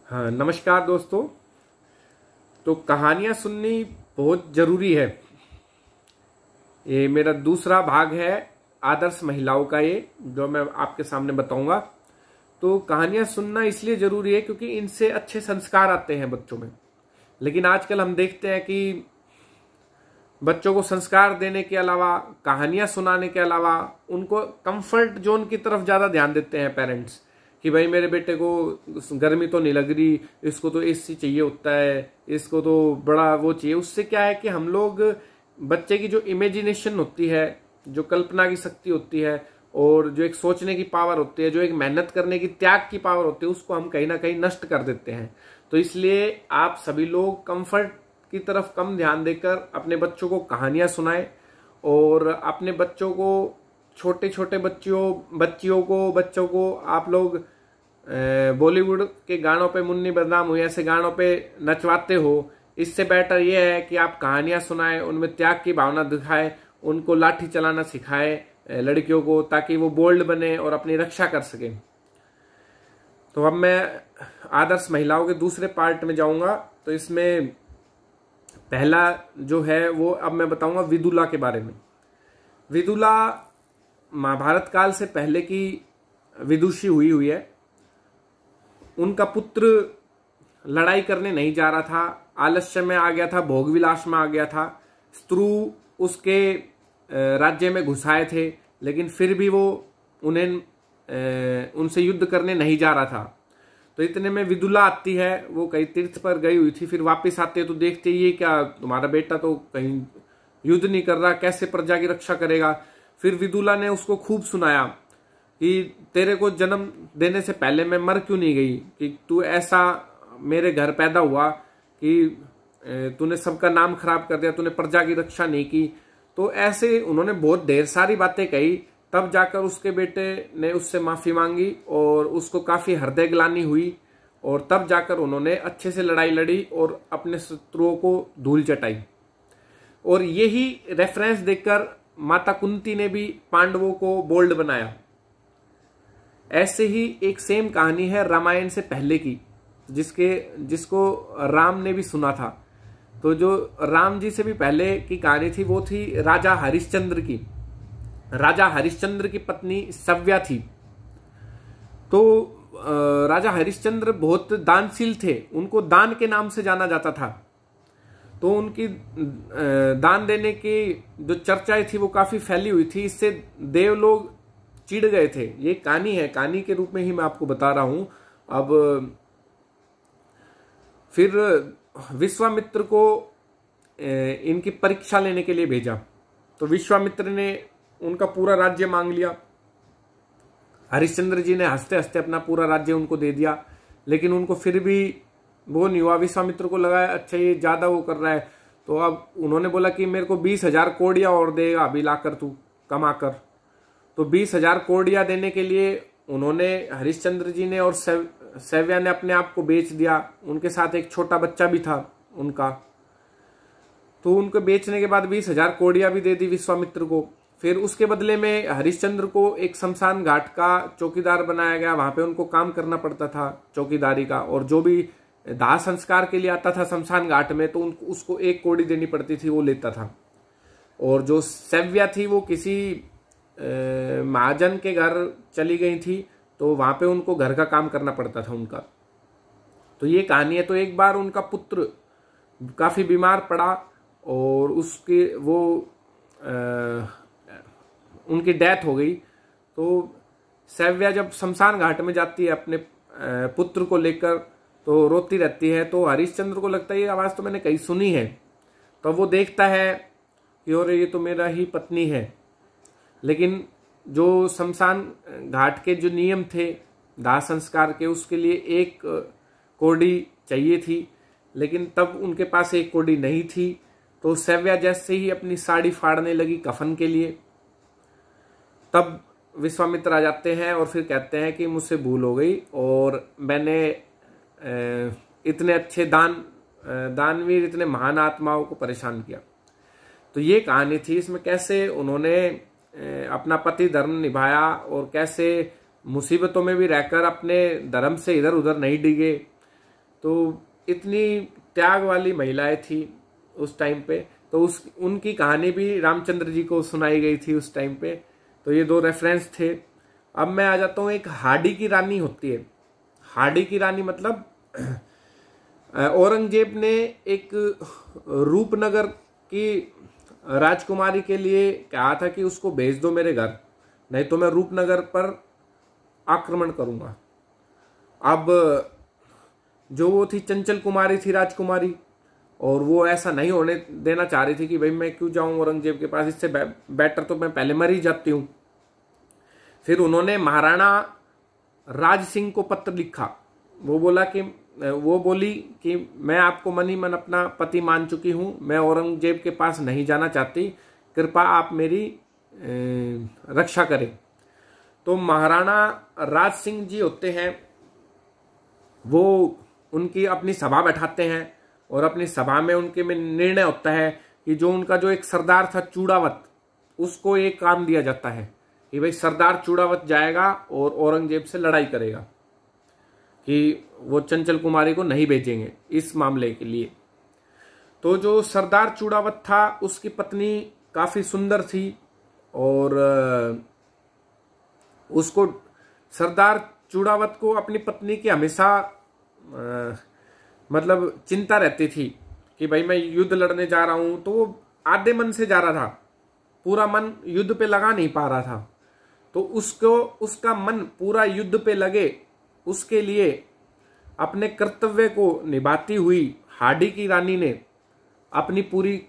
हाँ, नमस्कार दोस्तों। तो कहानियाँ सुननी बहुत ज़रूरी है। ये मेरा दूसरा भाग है आदर्श महिलाओं का, ये जो मैं आपके सामने बताऊंगा। तो कहानियाँ सुनना इसलिए ज़रूरी है क्योंकि इनसे अच्छे संस्कार आते हैं बच्चों में। लेकिन आजकल हम देखते हैं कि बच्चों को संस्कार देने के अलावा, कहानियाँ सुनाने के अलावा, उनको कंफर्ट जोन की तरफ ज़्यादा ध्यान देते हैं पेरेंट्स कि भाई मेरे बेटे को गर्मी तो नहीं लग रही, इसको तो एसी चाहिए होता है, इसको तो बड़ा वो चाहिए। उससे क्या है कि हम लोग बच्चे की जो इमेजिनेशन होती है, जो कल्पना की शक्ति होती है, और जो एक सोचने की पावर होती है, जो एक मेहनत करने की, त्याग की पावर होती है, उसको हम कहीं ना कहीं नष्ट कर देते हैं। तो इसलिए आप सभी लोग कंफर्ट की तरफ कम ध्यान देकर अपने बच्चों को कहानियां सुनाएं, और अपने बच्चों को, छोटे छोटे बच्चों को आप लोग बॉलीवुड के गानों पे, मुन्नी बदनाम हुई ऐसे गानों पे नचवाते हो। इससे बेटर ये है कि आप कहानियां सुनाएं, उनमें त्याग की भावना दिखाएं, उनको लाठी चलाना सिखाएं लड़कियों को, ताकि वो बोल्ड बने और अपनी रक्षा कर सके। तो अब मैं आदर्श महिलाओं के दूसरे पार्ट में जाऊंगा। तो इसमें पहला जो है वो अब मैं बताऊंगा विदुला के बारे में। विदुला महाभारत काल से पहले की विदुषी हुई है। उनका पुत्र लड़ाई करने नहीं जा रहा था, आलस्य में आ गया था, भोग विलास में आ गया था। स्त्रु उसके राज्य में घुसाए थे, लेकिन फिर भी वो उनसे युद्ध करने नहीं जा रहा था। तो इतने में विदुला आती है, वो कहीं तीर्थ पर गई हुई थी, फिर वापस आते तो देखते ये क्या, तुम्हारा बेटा तो कहीं युद्ध नहीं कर रहा, कैसे प्रजा की रक्षा करेगा। फिर विदुला ने उसको खूब सुनाया कि तेरे को जन्म देने से पहले मैं मर क्यों नहीं गई, कि तू ऐसा मेरे घर पैदा हुआ कि तूने सबका नाम खराब कर दिया, तूने प्रजा की रक्षा नहीं की। तो ऐसे उन्होंने बहुत ढेर सारी बातें कही। तब जाकर उसके बेटे ने उससे माफी मांगी और उसको काफी हृदय ग्लानि हुई, और तब जाकर उन्होंने अच्छे से लड़ाई लड़ी और अपने शत्रुओं को धूल चटाई। और यही रेफरेंस देखकर माता कुंती ने भी पांडवों को बोल्ड बनाया। ऐसे ही एक सेम कहानी है रामायण से पहले की, जिसको राम ने भी सुना था। तो जो राम जी से भी पहले की कहानी थी वो थी राजा हरिश्चंद्र की। राजा हरिश्चंद्र की पत्नी सव्या थी। तो राजा हरिश्चंद्र बहुत दानशील थे, उनको दान के नाम से जाना जाता था। तो उनकी दान देने की जो चर्चाएं थी वो काफी फैली हुई थी। इससे देवलोग चिढ़ गए थे। ये कहानी है, कहानी के रूप में ही मैं आपको बता रहा हूं। अब फिर विश्वामित्र को इनकी परीक्षा लेने के लिए भेजा। तो विश्वामित्र ने उनका पूरा राज्य मांग लिया। हरिश्चंद्र जी ने हंसते हंसते अपना पूरा राज्य उनको दे दिया, लेकिन उनको फिर भी वो नहीं हुआ। विश्वामित्र को लगा अच्छा ये ज्यादा वो कर रहा है। तो अब उन्होंने बोला कि मेरे को 20,000 कोड़ियां और देगा अभी लाकर तू कमा कर। तो 20,000 कोड़ियां देने के लिए उन्होंने, हरिश्चंद्र जी ने और सव्या ने अपने आप को बेच दिया। उनके साथ एक छोटा बच्चा भी था उनका। तो उनको बेचने के बाद 20,000 कोड़ियां भी दे दी विश्वामित्र को। फिर उसके बदले में हरिश्चंद्र को एक शमशान घाट का चौकीदार बनाया गया। वहां पे उनको काम करना पड़ता था चौकीदारी का, और जो भी दाह संस्कार के लिए आता था शमशान घाट में तो उसको 1 कोड़ी देनी पड़ती थी, वो लेता था। और जो सव्या थी वो किसी महाजन के घर चली गई थी, तो वहां पे उनको घर का काम करना पड़ता था उनका। तो ये कहानी है। तो एक बार उनका पुत्र काफी बीमार पड़ा और उसके वो उनकी डेथ हो गई। तो सव्या जब शमशान घाट में जाती है अपने पुत्र को लेकर, तो रोती रहती है। तो हरिश्चंद्र को लगता है ये आवाज तो मैंने कहीं सुनी है। तो वो देखता है कि और ये तो मेरा ही पत्नी है। लेकिन जो शमशान घाट के जो नियम थे दाह संस्कार के, उसके लिए 1 कोड़ी चाहिए थी, लेकिन तब उनके पास 1 कोड़ी नहीं थी। तो सव्या जैसे ही अपनी साड़ी फाड़ने लगी कफन के लिए, तब विश्वामित्र आ जाते हैं और फिर कहते हैं कि मुझसे भूल हो गई और मैंने इतने अच्छे दानवीर, इतने महान आत्माओं को परेशान किया। तो ये कहानी थी। इसमें कैसे उन्होंने अपना पति धर्म निभाया और कैसे मुसीबतों में भी रहकर अपने धर्म से इधर उधर नहीं डिगे। तो इतनी त्याग वाली महिलाएं थी उस टाइम पे, तो उनकी कहानी भी रामचंद्र जी को सुनाई गई थी उस टाइम पे। तो ये दो रेफरेंस थे। अब मैं आ जाता हूँ, एक हाडी की रानी होती है। हाडी की रानी मतलब औरंगजेब ने एक रूपनगर की राजकुमारी के लिए कहा था कि उसको भेज दो मेरे घर, नहीं तो मैं रूपनगर पर आक्रमण करूंगा। अब जो वो थी चंचल कुमारी थी, राजकुमारी, और वो ऐसा नहीं होने देना चाह रही थी कि भाई मैं क्यों जाऊं औरंगजेब के पास, इससे बेटर तो मैं पहले मर ही जाती हूं। फिर उन्होंने महाराणा राज सिंह को पत्र लिखा। वो बोली कि मैं आपको मन ही मन अपना पति मान चुकी हूं, मैं औरंगजेब के पास नहीं जाना चाहती, कृपया आप मेरी रक्षा करें। तो महाराणा राज सिंह जी होते हैं, वो उनकी अपनी सभा बैठाते हैं और अपनी सभा में उनके में निर्णय होता है कि जो उनका जो एक सरदार था चूड़ावत, उसको एक काम दिया जाता है कि भाई सरदार चूड़ावत जाएगा और औरंगजेब से लड़ाई करेगा, कि वो चंचल कुमारी को नहीं भेजेंगे इस मामले के लिए। तो जो सरदार चूड़ावत था उसकी पत्नी काफी सुंदर थी और उसको सरदार चूड़ावत को अपनी पत्नी की हमेशा मतलब चिंता रहती थी कि भाई मैं युद्ध लड़ने जा रहा हूं। तो वो आधे मन से जा रहा था, पूरा मन युद्ध पे लगा नहीं पा रहा था। तो उसका मन पूरा युद्ध पे लगे, उसके लिए अपने कर्तव्य को निभाती हुई हाडी की रानी ने अपनी पूरी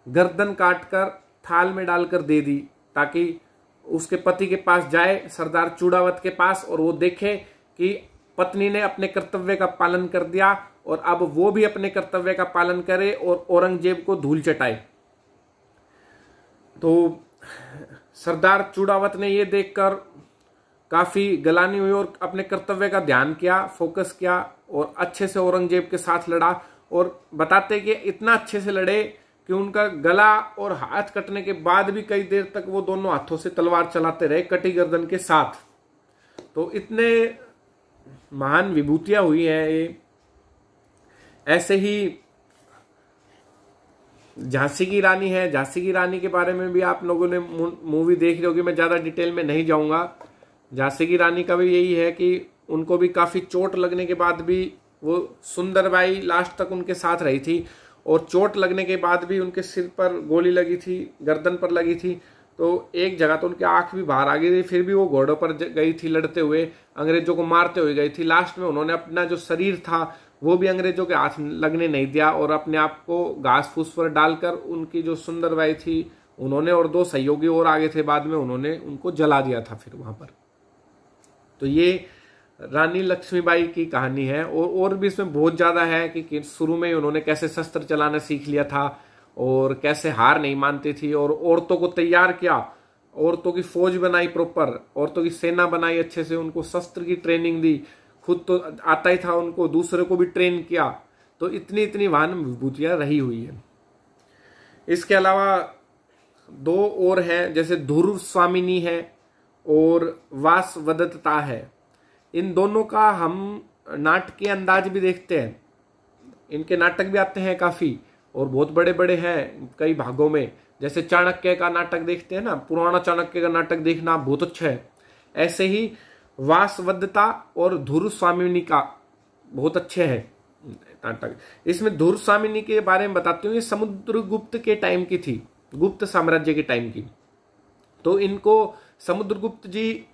गर्दन काटकर थाल में डालकर दे दी, ताकि उसके पति के पास जाए, सरदार चूड़ावत के पास, और वो देखे कि पत्नी ने अपने कर्तव्य का पालन कर दिया और अब वो भी अपने कर्तव्य का पालन करे और औरंगजेब को धूल चटाए। तो सरदार चूड़ावत ने ये देखकर काफी गलानी हुई और अपने कर्तव्य का ध्यान किया, फोकस किया और अच्छे से औरंगजेब के साथ लड़ा। और बताते कि इतना अच्छे से लड़े कि उनका गला और हाथ कटने के बाद भी कई देर तक वो दोनों हाथों से तलवार चलाते रहे, कटी गर्दन के साथ। तो इतने महान विभूतियां हुई हैं ये। ऐसे ही झांसी की रानी है। झांसी की रानी के बारे में भी आप लोगों ने मूवी देख रही होगी, मैं ज्यादा डिटेल में नहीं जाऊंगा। झांसी की रानी का भी यही है कि उनको भी काफी चोट लगने के बाद भी वो सुंदरबाई लास्ट तक उनके साथ रही थी, और चोट लगने के बाद भी उनके सिर पर गोली लगी थी, गर्दन पर लगी थी, तो एक जगह तो उनकी आंख भी बाहर आ गई थी, फिर भी वो घोड़ों पर गई थी लड़ते हुए, अंग्रेजों को मारते हुए गई थी। लास्ट में उन्होंने अपना जो शरीर था वो भी अंग्रेजों के हाथ लगने नहीं दिया और अपने आप को घास फूस पर डालकर उनकी जो सुंदरबाई थी उन्होंने, और दो सहयोगी और आगे थे बाद में, उन्होंने उनको जला दिया था फिर वहां पर। तो ये रानी लक्ष्मीबाई की कहानी है। और भी इसमें बहुत ज्यादा है कि शुरू में उन्होंने कैसे शस्त्र चलाना सीख लिया था और कैसे हार नहीं मानती थी, और औरतों को तैयार किया, औरतों की फौज बनाई, प्रॉपर औरतों की सेना बनाई, अच्छे से उनको शस्त्र की ट्रेनिंग दी, खुद तो आता ही था उनको, दूसरे को भी ट्रेन किया। तो इतनी इतनी महान विभूतियां रही हुई है। इसके अलावा दो और हैं, जैसे ध्रुव स्वामिनी है और वासवदत्ता है। इन दोनों का हम नाटकीय अंदाज भी देखते हैं, इनके नाटक भी आते हैं काफी और बहुत बड़े बड़े हैं कई भागों में। जैसे चाणक्य का नाटक देखते हैं ना, पुराना चाणक्य का नाटक देखना बहुत अच्छा है। ऐसे ही वासवदत्ता और ध्रुव स्वामिनी का बहुत अच्छे हैं नाटक। इसमें ध्रुव स्वामिनी के बारे में बताती हूँ, ये समुद्रगुप्त के टाइम की थी, गुप्त साम्राज्य के टाइम की। तो इनको समुद्रगुप्त जी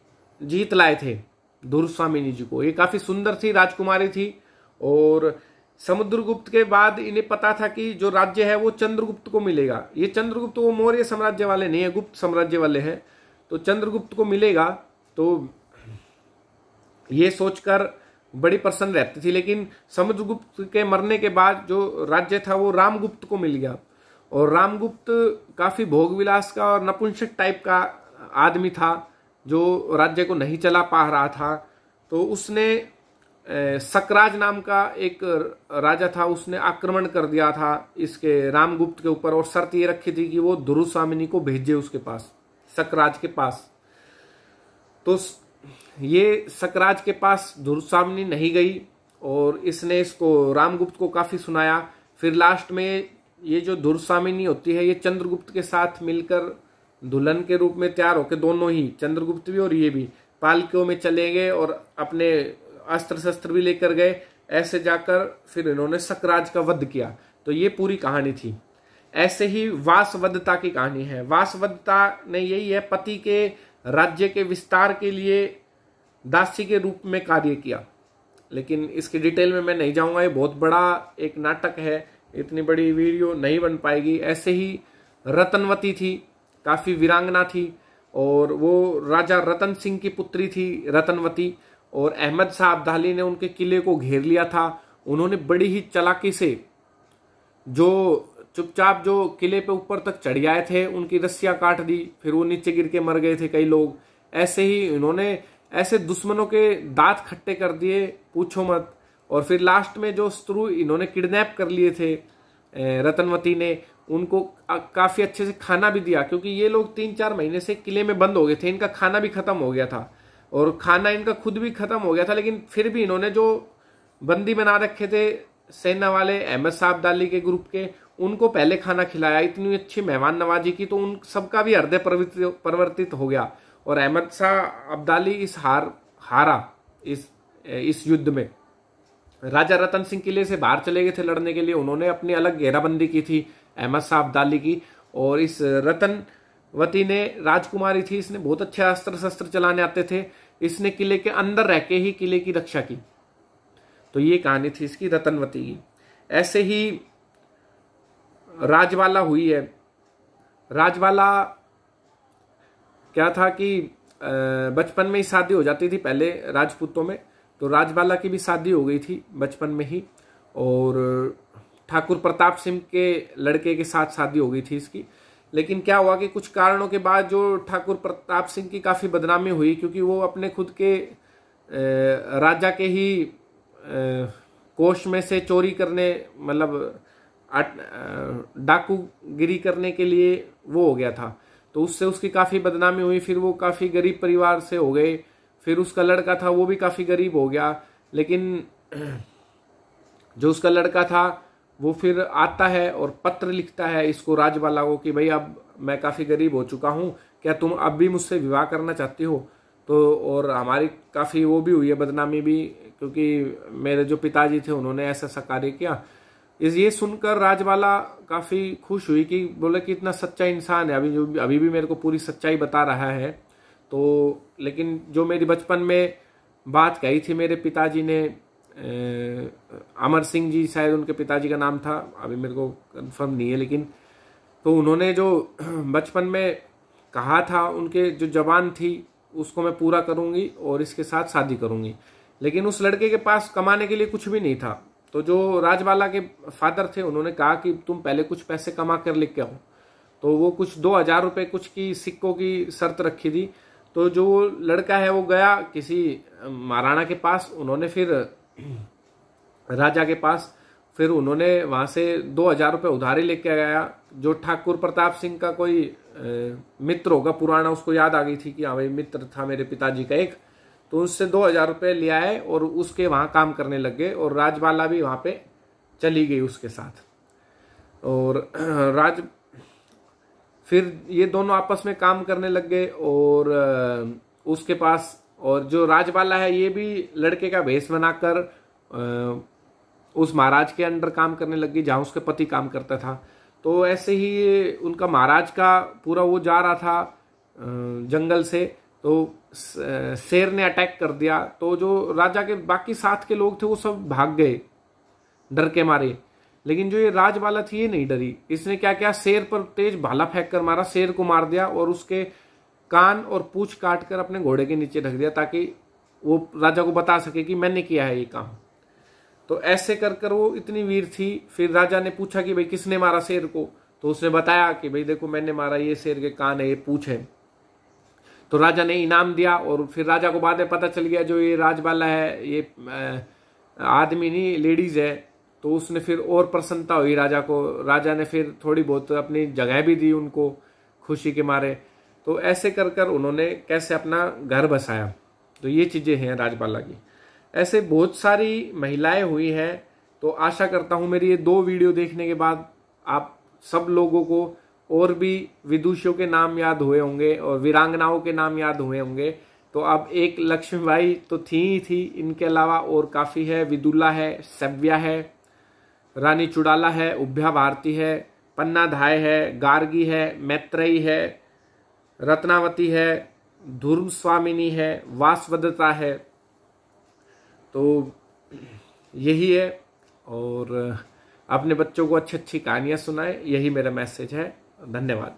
जीत लाए थे ध्रुव स्वामिनी जी को। ये काफी सुंदर थी, राजकुमारी थी, और समुद्रगुप्त के बाद इन्हें पता था कि जो राज्य है वो चंद्रगुप्त को मिलेगा। ये चंद्रगुप्त वो मौर्य साम्राज्य वाले नहीं है, गुप्त साम्राज्य वाले हैं, तो चंद्रगुप्त को मिलेगा। तो ये सोचकर बड़ी प्रसन्न रहती थी। लेकिन समुद्रगुप्त के मरने के बाद जो राज्य था वो रामगुप्त को मिल गया, और रामगुप्त काफी भोग विलास का और नपुंसक टाइप का आदमी था जो राज्य को नहीं चला पा रहा था। तो उसने सकराज नाम का एक राजा था, उसने आक्रमण कर दिया था इसके रामगुप्त के ऊपर, और शर्त ये रखी थी कि वो ध्रुव स्वामिनी को भेजे उसके पास, सकराज के पास। तो ये सकराज के पास ध्रुव स्वामिनी नहीं गई और इसने इसको रामगुप्त को काफी सुनाया। फिर लास्ट में ये जो धुरसामिनी होती है ये चंद्रगुप्त के साथ मिलकर दुल्हन के रूप में तैयार होकर, दोनों ही चंद्रगुप्त भी और ये भी पालकियों में चले गए और अपने अस्त्र शस्त्र भी लेकर गए। ऐसे जाकर फिर इन्होंने सकराज का वध किया। तो ये पूरी कहानी थी। ऐसे ही वासवदत्ता की कहानी है। वासवदत्ता ने यही है, पति के राज्य के विस्तार के लिए दासी के रूप में कार्य किया। लेकिन इसकी डिटेल में मैं नहीं जाऊंगा, ये बहुत बड़ा एक नाटक है, इतनी बड़ी वीडियो नहीं बन पाएगी। ऐसे ही रतनवती थी, काफी वीरांगना थी और वो राजा रतन सिंह की पुत्री थी रतनवती। और अहमद शाह अब्दाली ने उनके किले को घेर लिया था। उन्होंने बड़ी ही चालाकी से जो चुपचाप जो किले पे ऊपर तक चढ़ आए थे उनकी रस्सियां काट दी, फिर वो नीचे गिर के मर गए थे कई लोग। ऐसे ही इन्होंने ऐसे दुश्मनों के दांत खट्टे कर दिए, पूछो मत। और फिर लास्ट में जो शत्रु इन्होंने किडनैप कर लिए थे रतनवती ने, उनको काफी अच्छे से खाना भी दिया, क्योंकि ये लोग 3-4 महीने से किले में बंद हो गए थे, इनका खाना भी खत्म हो गया था और खाना इनका खुद भी खत्म हो गया था। लेकिन फिर भी इन्होंने जो बंदी बना रखे थे सेना वाले अहमद शाह अब्दाली के ग्रुप के, उनको पहले खाना खिलाया, इतनी अच्छी मेहमान नवाजी की, तो उन सबका भी हृदय परिवर्तित हो गया। और अहमद शाह अब्दाली हारा इस युद्ध में। राजा रतन सिंह किले से बाहर चले गए थे लड़ने के लिए, उन्होंने अपनी अलग घेराबंदी की थी अहमद शाह अब्दाली की। और इस रतनवती ने राजकुमारी थी, इसने बहुत अच्छे अस्त्र शस्त्र चलाने आते थे, इसने किले के अंदर रह के ही किले की रक्षा की। तो ये कहानी थी इसकी रतनवती की। ऐसे ही राजवाला हुई है। राजवाला क्या था कि बचपन में ही शादी हो जाती थी पहले राजपूतों में, तो राजवाला की भी शादी हो गई थी बचपन में ही। और ठाकुर प्रताप सिंह के लड़के के साथ शादी हो गई थी इसकी। लेकिन क्या हुआ कि कुछ कारणों के बाद जो ठाकुर प्रताप सिंह की काफी बदनामी हुई, क्योंकि वो अपने खुद के राजा के ही कोष में से चोरी करने, मतलब डाकूगिरी करने के लिए वो हो गया था, तो उससे उसकी काफी बदनामी हुई। फिर वो काफी गरीब परिवार से हो गए। फिर उसका लड़का था वो भी काफी गरीब हो गया। लेकिन जो उसका लड़का था वो फिर आता है और पत्र लिखता है इसको राजवाला को कि भाई अब मैं काफी गरीब हो चुका हूँ, क्या तुम अब भी मुझसे विवाह करना चाहती हो। तो और हमारी काफी वो भी हुई है, बदनामी भी, क्योंकि मेरे जो पिताजी थे उन्होंने ऐसा कार्य किया। ये सुनकर राजवाला काफी खुश हुई कि बोले कि इतना सच्चा इंसान है, अभी भी मेरे को पूरी सच्चाई बता रहा है। तो लेकिन जो मेरी बचपन में बात कही थी मेरे पिताजी ने, अमर सिंह जी शायद उनके पिताजी का नाम था, अभी मेरे को कंफर्म नहीं है, लेकिन तो उन्होंने जो बचपन में कहा था, उनके जो जबान थी उसको मैं पूरा करूंगी और इसके साथ शादी करूंगी। लेकिन उस लड़के के पास कमाने के लिए कुछ भी नहीं था। तो जो राजवाला के फादर थे उन्होंने कहा कि तुम पहले कुछ पैसे कमा कर लेके आओ। तो वो कुछ 2000 रुपए कुछ की सिक्कों की शर्त रखी थी। तो जो लड़का है वो गया किसी महाराणा के पास, उन्होंने फिर राजा के पास, फिर उन्होंने वहां से 2000 रुपए उधारी लेके गया। जो ठाकुर प्रताप सिंह का कोई मित्र होगा पुराना, उसको याद आ गई थी कि हाँ भाई मित्र था मेरे पिताजी का एक, तो उससे 2000 रुपए ले आए और उसके वहां काम करने लग गए। और राजवाला भी वहां पे चली गई उसके साथ। और फिर ये दोनों आपस में काम करने लग गए। और उसके पास, और जो राजवाला है ये भी लड़के का भेष बनाकर उस महाराज के अंडर काम करने लग गई जहां उसके पति काम करता था। तो ऐसे ही उनका महाराज का पूरा वो जा रहा था जंगल से, तो शेर ने अटैक कर दिया। तो जो राजा के बाकी साथ के लोग थे वो सब भाग गए डर के मारे। लेकिन जो ये राजवाला थी ये नहीं डरी। इसने क्या किया, शेर पर तेज भाला फेंक कर मारा, शेर को मार दिया और उसके कान और पूंछ काट कर अपने घोड़े के नीचे ढक दिया, ताकि वो राजा को बता सके कि मैंने किया है ये काम। तो ऐसे कर कर वो इतनी वीर थी। फिर राजा ने पूछा कि भाई किसने मारा शेर को, तो उसने बताया कि भाई देखो मैंने मारा, ये शेर के कान है, ये पूंछ है। तो राजा ने इनाम दिया। और फिर राजा को बाद में पता चल गया जो ये राजवाला है ये आदमी नहीं लेडीज है। तो उसने फिर और प्रसन्नता हुई राजा को। राजा ने फिर थोड़ी बहुत अपनी जगह भी दी उनको खुशी के मारे। तो ऐसे कर कर उन्होंने कैसे अपना घर बसाया। तो ये चीजें हैं राजवाला की। ऐसे बहुत सारी महिलाएं हुई हैं। तो आशा करता हूं मेरी ये 2 वीडियो देखने के बाद आप सब लोगों को और भी विदुषियों के नाम याद हुए होंगे और वीरांगनाओं के नाम याद हुए होंगे। तो अब एक लक्ष्मीबाई तो थी ही थी, इनके अलावा और काफी है। विदुला है, सव्या है, रानी चुड़ाला है, उभ्या भारती है, पन्नाधाय है, गार्गी है, मैत्रेयी है, रत्नावती है, धूर्म स्वामिनी है, वासवदता है। तो यही है। और अपने बच्चों को अच्छी अच्छी कहानियां सुनाए, यही मेरा मैसेज है। धन्यवाद।